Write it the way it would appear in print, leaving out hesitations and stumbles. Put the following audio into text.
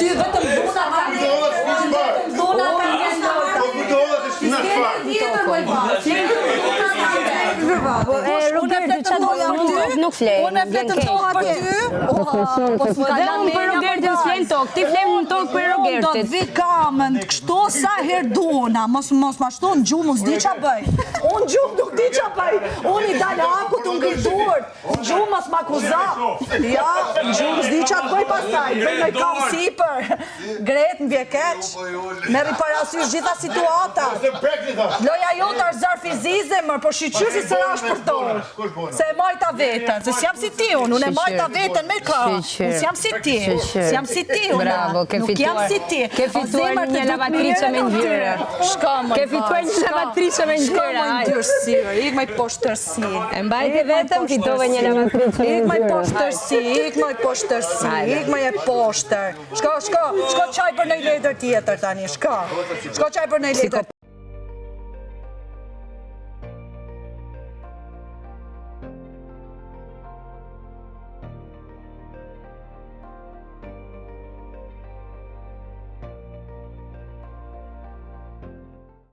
Ty vetëm dhuna Nuk flenë, unë e fletëm tokë për ty. Dhe unë për Rogertin s'flenë tokë, ti flenë në tokë për Rogertin. Do të vi kamën, kështu sa herë duna, mos ma shtu në gjumë, mos di qa bëj. Unë gjumë nuk di qa bëj. Unë i dalë akut, unë ngritur. Gjumë mos ma kuza. Ja, gjumë s'di qa bëj pasaj. Bëj me kam sipër. Gret, më vje keq. Meri parasysh gjitha situata. Loja jote është zërë fizizë, mërë, po shqyqyr si sëra është për tonë. Se e majta vetën, se s'jam si ti unë e majta vetën me ka. Unë s'jam si ti, s'jam si ti unë. Bravo, ke fituar një lavatrice me ngjyra. Shka më Ke fituar një lavatrice me ngjyra. Shka më ndyrësi, ik më i poshtërsi. E mbajti vetëm, fitove një lavatrice me Ik më i ngjyra. poshtërsi, ik më i e poshtër. Shko qaj për në letër tjetër tani, shko qaj për në letër